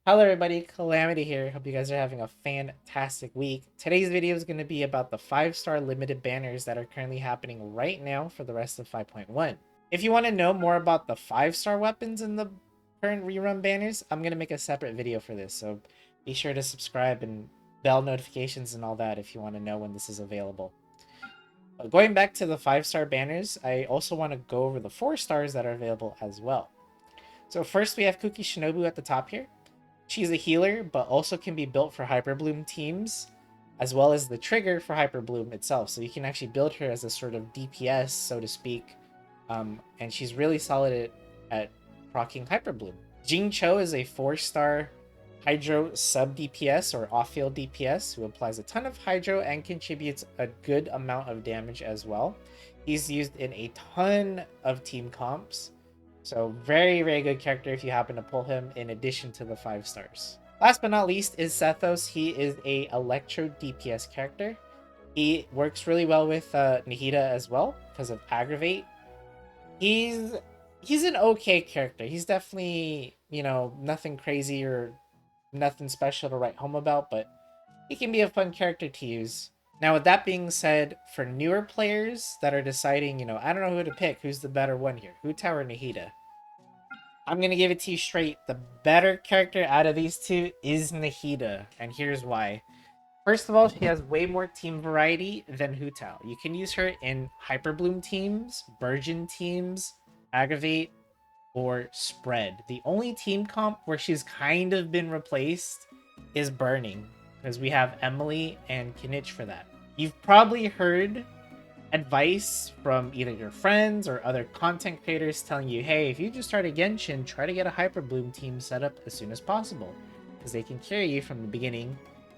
Hello everybody, Calamity here. Hope you guys are having a fantastic week. Today's video is going to be about the 5-star limited banners that are currently happening right now for the rest of 5.1. If you want to know more about the 5-star weapons in the current rerun banners, I'm going to make a separate video for this, so be sure to subscribe and bell notifications and all that if you want to know when this is available. Going back to the 5-star banners, I also want to go over the 4 stars that are available as well. So first we have Kuki Shinobu at the top here. She's a healer, but also can be built for Hyper Bloom teams, as well as the trigger for Hyper Bloom itself. So you can actually build her as a sort of DPS, so to speak. And she's really solid at proccing Hyper Bloom. Jing Cho is a 4-star Hydro sub DPS or off-field DPS who applies a ton of Hydro and contributes a good amount of damage as well. He's used in a ton of team comps. So very, very good character if you happen to pull him in addition to the 5 stars. Last but not least is Sethos. He is a Electro DPS character. He works really well with Nahida as well because of Aggravate. He's an okay character. He's definitely, nothing crazy or nothing special to write home about, but he can be a fun character to use. Now, with that being said, for newer players that are deciding, I don't know who to pick, who's the better one here, Hu Tao or Nahida? I'm going to give it to you straight. The better character out of these two is Nahida, and here's why. First of all, she has way more team variety than Hu Tao. You can use her in Hyper Bloom teams, Burgeon teams, Aggravate, or Spread. The only team comp where she's kind of been replaced is Burning, because we have Emily and Kinich for that. You've probably heard advice from either your friends or other content creators telling you, hey, if you just start a Genshin, try to get a Hyper Bloom team set up as soon as possible, because they can carry you from the beginning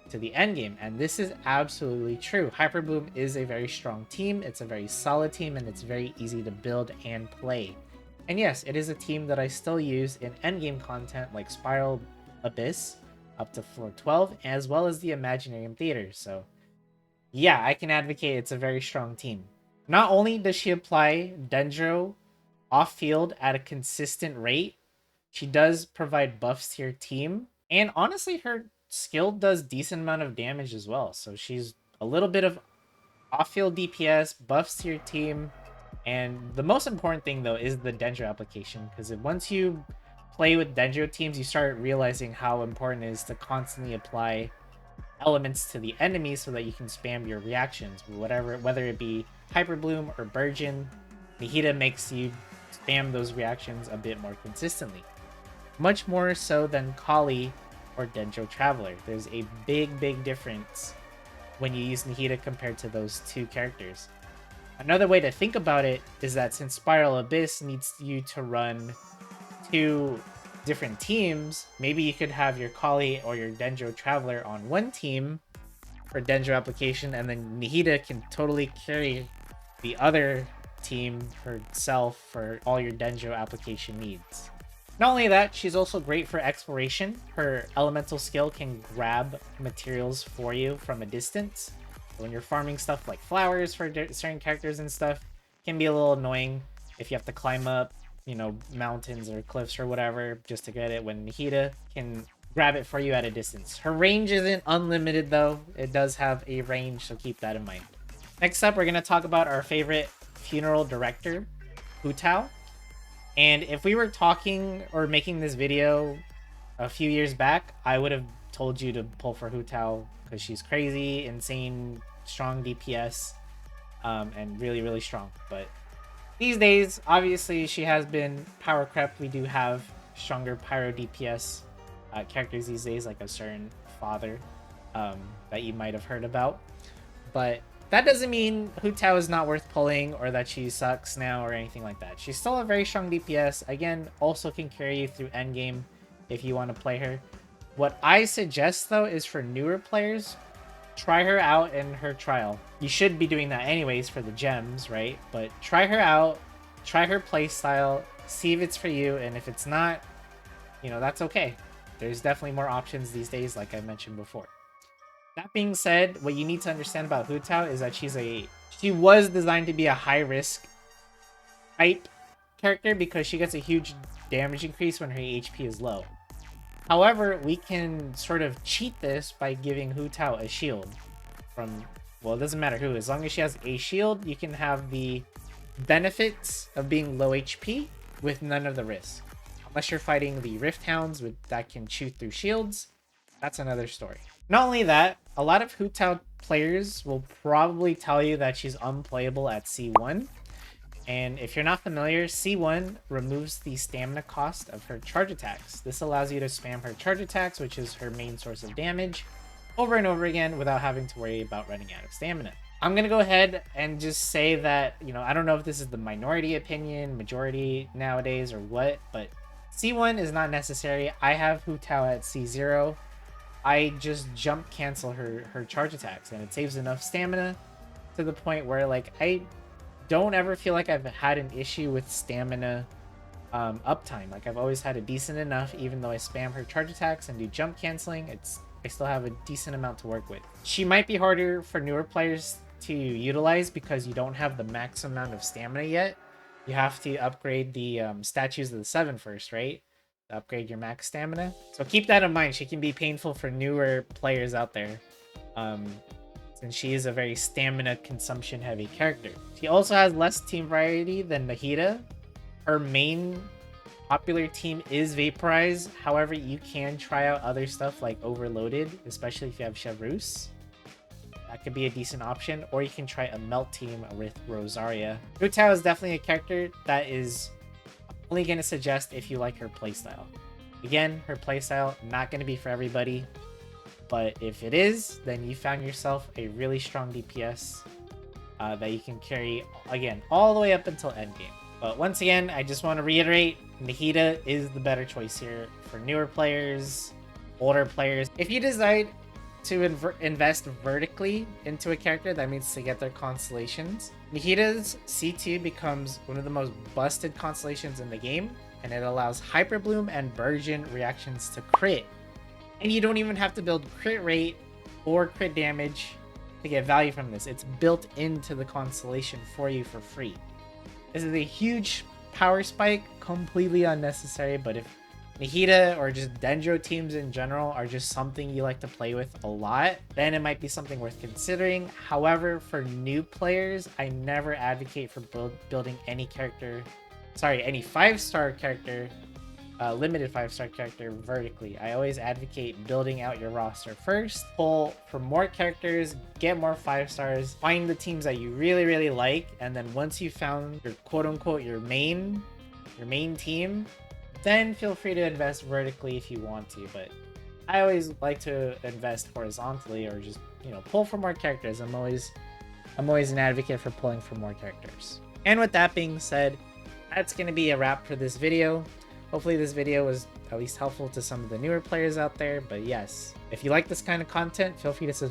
to the end game. And this is absolutely true. Hyper Bloom is a very strong team, it's a very solid team, and it's very easy to build and play. And yes, it is a team that I still use in endgame content like Spiral Abyss up to floor 12, as well as the Imaginarium Theater. So yeah, I can advocate it's a very strong team. Not only does she apply Dendro off-field at a consistent rate, she does provide buffs to your team. And honestly, her skill does decent amount of damage as well. So she's a little bit of off-field DPS, buffs to your team. And the most important thing, though, is the Dendro application. Because once you play with Dendro teams, you start realizing how important it is to constantly apply elements to the enemy so that you can spam your reactions, whether it be Hyper Bloom or Burgeon. Nahida makes you spam those reactions a bit more consistently, much more so than Kali or Dendro Traveler. There's a big difference when you use Nahida compared to those two characters. Another way to think about it is that since Spiral Abyss needs you to run two different teams, maybe you could have your Kali or your Dendro Traveler on one team for Dendro application, and then Nahida can totally carry the other team herself for all your Dendro application needs. Not only that, she's also great for exploration. Her elemental skill can grab materials for you from a distance. When you're farming stuff like flowers for certain characters and stuff, it can be a little annoying if you have to climb up mountains or cliffs or whatever just to get it, when Nahida can grab it for you at a distance. Her range isn't unlimited though. It does have a range, so keep that in mind. Next up, we're going to talk about our favorite funeral director, Hu Tao. And if we were talking or making this video a few years back, I would have told you to pull for Hu Tao because she's crazy, insane, strong DPS, and really strong. But these days, obviously, she has been power crept. We do have stronger pyro DPS characters these days, like a certain father that you might have heard about. But that doesn't mean Hu Tao is not worth pulling or that she sucks now or anything like that. She's still a very strong DPS. Again, also can carry you through endgame if you want to play her. What I suggest, though, is for newer players, try her out in her trial. You should be doing that anyways for the gems, right? But try her out, try her playstyle, see if it's for you, and if it's not, that's okay. There's definitely more options these days, like I mentioned before. That being said, what you need to understand about Hu Tao is that she was designed to be a high-risk type character because she gets a huge damage increase when her HP is low. However, we can sort of cheat this by giving Hu Tao a shield from, well, it doesn't matter who. As long as she has a shield, you can have the benefits of being low HP with none of the risk. Unless you're fighting the Rift Hounds that can chew through shields, that's another story. Not only that, a lot of Hu Tao players will probably tell you that she's unplayable at C1. And if you're not familiar, C1 removes the stamina cost of her charge attacks. This allows you to spam her charge attacks, which is her main source of damage, over and over again without having to worry about running out of stamina. I'm going to go ahead and just say that, you know, I don't know if this is the minority opinion, majority nowadays, or what, but C1 is not necessary. I have Hu Tao at C0. I just jump cancel her charge attacks, and it saves enough stamina to the point where, like, I don't ever feel like I've had an issue with stamina uptime. Like, I've always had a decent enough, even though I spam her charge attacks and do jump canceling, I still have a decent amount to work with. She might be harder for newer players to utilize because you don't have the max amount of stamina yet. You have to upgrade the statues of the 7 first, right? To upgrade your max stamina. So keep that in mind. She can be painful for newer players out there. Since she is a very stamina consumption heavy character. She also has less team variety than Nahida. Her main popular team is Vaporize. However, you can try out other stuff like Overloaded, especially if you have Chevreuse. That could be a decent option. Or you can try a Melt team with Rosaria. Hu Tao is definitely a character that is only going to suggest if you like her playstyle. Again, her playstyle not going to be for everybody. But if it is, then you found yourself a really strong DPS that you can carry, again, all the way up until endgame. But once again, I just want to reiterate, Nahida is the better choice here for newer players, older players. If you decide to invest vertically into a character, that means to get their constellations. Nahida's C2 becomes one of the most busted constellations in the game, and it allows Hyper Bloom and Burgeon reactions to crit. And you don't even have to build crit rate or crit damage to get value from this. It's built into the constellation for you for free. This is a huge power spike, completely unnecessary, but if Nahida or just Dendro teams in general are just something you like to play with a lot, then it might be something worth considering. However, for new players, I never advocate for building any 5-star character, limited 5-star character vertically. I always advocate building out your roster first, pull for more characters, get more 5 stars, find the teams that you really like, and then once you found your quote-unquote your main team, then feel free to invest vertically if you want to. But I always like to invest horizontally, or just, you know, pull for more characters. I'm always an advocate for pulling for more characters. And with that being said, that's going to be a wrap for this video. Hopefully this video was at least helpful to some of the newer players out there. But yes, if you like this kind of content, feel free to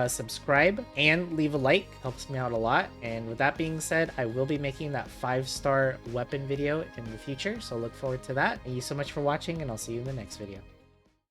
subscribe and leave a like. Helps me out a lot. And with that being said, I will be making that 5-star weapon video in the future, so look forward to that. Thank you so much for watching, and I'll see you in the next video.